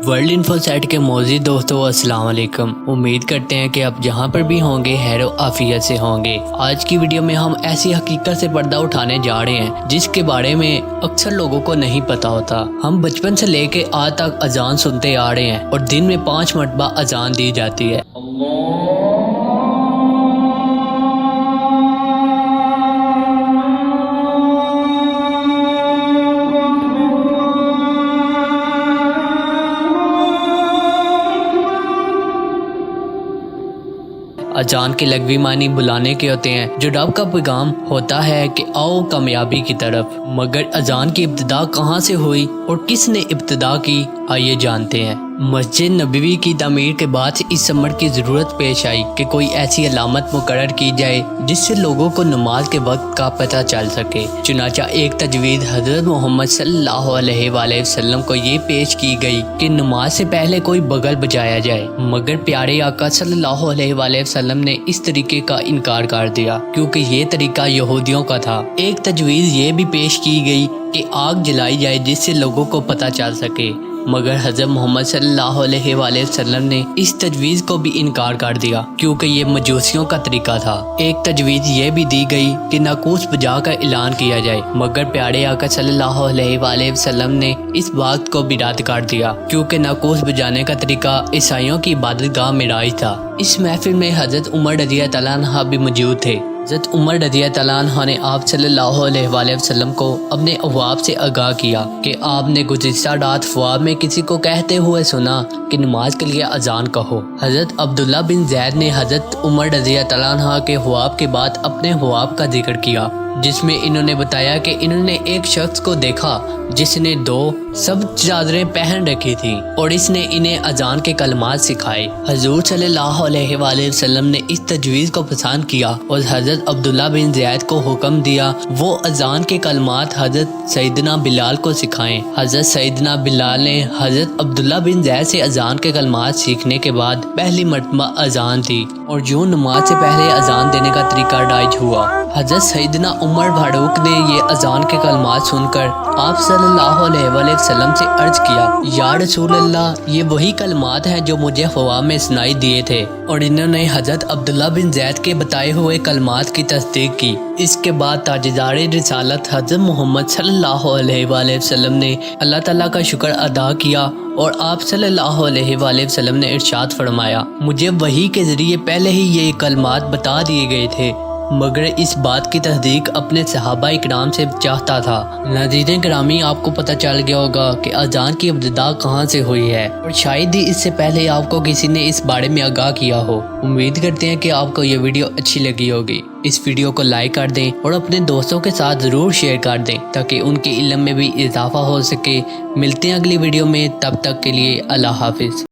World info set के मौजूद दोस्तों अस्सलाम वालेकुम। उम्मीद करते हैं कि आप जहां पर भी होंगे खैर आफियत से होंगे। आज की वीडियो में हम ऐसी हकीकत से पर्दा उठाने जा रहे हैं जिसके बारे में अक्सर लोगों को नहीं पता होता। हम बचपन से लेके आज तक अजान सुनते आ रहे हैं और दिन में 5 मरतबा अजान दी जाती है। अजान के लग़वी मानी बुलाने के होते हैं जो रब का पैगाम होता है कि आओ कामयाबी की तरफ। मगर अजान की इब्तिदा कहाँ से हुई और किसने इब्तिदा की, आइए जानते हैं। मस्जिद नबवी की तामीर के बाद इस अमर की ज़रूरत पेश आई कि कोई ऐसी अलामत मुकर्रर की जाए जिससे लोगों को नमाज के वक्त का पता चल सके। चुनाचा एक तजवीज़ हज़रत मोहम्मद सल्लल्लाहु अलैहि वसल्लम को ये पेश की गई कि नमाज से पहले कोई बगल बजाया जाए, मगर प्यारे आका सल्लल्लाहु अलैहि वसल्लम ने इस तरीके का इनकार कर दिया क्योंकि ये तरीका यहूदियों का था। एक तजवीज़ ये भी पेश की गई कि आग जलाई जाए जिससे लोगों को पता चल सके, मगर हज़रत मोहम्मद सल्लल्लाहु अलैहि वसल्लम ने इस तजवीज़ को भी इनकार कर दिया क्योंकि ये मजूसियों का तरीका था। एक तजवीज़ ये भी दी गई कि नाकूस बजा कर ऐलान किया जाए, मगर प्यारे आका सल्लल्लाहु अलैहि वसल्लम ने इस बात को भी रद्द कर दिया क्योंकि नाकूस बजाने का तरीका ईसाइयों की इबादतगाह में राइज था। इस महफिल में हज़रत उमर रज़ियल्लाहु तआला अन्हु भी मौजूद थे। हज़रत उमर रज़ियल्लाहु तआला अन्हु ने आप सल्लल्लाहु अलैहि वसल्लम को अपने अहवाब से आगाह किया कि आपने गुज़िश्ता रात ख्वाब में किसी को कहते हुए सुना कि नमाज के लिए अजान कहो। हज़रत अब्दुल्ला बिन ज़ैद ने हज़रत उमर रज़ियल्लाहु तआला अन्हु के ख्वाब के बाद अपने ख्वाब का जिक्र किया जिसमें इन्होंने बताया कि इन्होंने एक शख्स को देखा जिसने 2 सब चादरें पहन रखी थी और इसने इन्हें अजान के कलमात सिखाए। हजूर सल्लल्लाहु अलैहि वसल्लम ने इस तजवीज़ को पसंद किया और हज़रत अब्दुल्ला बिन ज़ैद को हुक्म दिया वो अजान के कलमात हज़रत सैयदना बिलाल को सिखाएं। हज़रत सैयदना बिलाल ने हज़रत अब्दुल्ला बिन ज़ैद से अजान के कलमात सीखने के बाद पहली मरतबा अजान दी और जो नमाज से पहले अजान देने का तरीका राइज हुआ। हज़रत सैयदना उमर फारूक ने ये अजान के कलमात सुनकर आप सल्लल्लाहु अलैहि वसल्लम से अर्ज किया, या रसूल अल्लाह, ये वही कलमात हैं जो मुझे ख्वाब में सुनाई दिए थे। और इन्होंने हज़रत अब्दुल्ला बिन ज़ैद के बताए हुए कलमात की तस्दीक की। इसके बाद ताजदार रिसालत हज़रत मोहम्मद सल्लल्लाहु अलैहि वसल्लम ने अल्लाह ताला का शुक्र अदा किया और आप सल्लल्लाहु अलैहि वसल्लम ने इरशाद फरमाया, मुझे वही के ज़रिए पहले ही ये कलमात बता दिए गए थे, मगर इस बात की तस्दीक अपने सहाबा इकराम से चाहता था। नाज़रीन गिरामी, आपको पता चल गया होगा कि अजान की इब्तिदा कहाँ से हुई है और शायद ही इससे पहले आपको किसी ने इस बारे में आगाह किया हो। उम्मीद करते हैं कि आपको ये वीडियो अच्छी लगी होगी। इस वीडियो को लाइक कर दें और अपने दोस्तों के साथ ज़रूर शेयर कर दें ताकि उनके इल्म में भी इजाफा हो सके। मिलते हैं अगली वीडियो में, तब तक के लिए अल्लाह हाफिज़।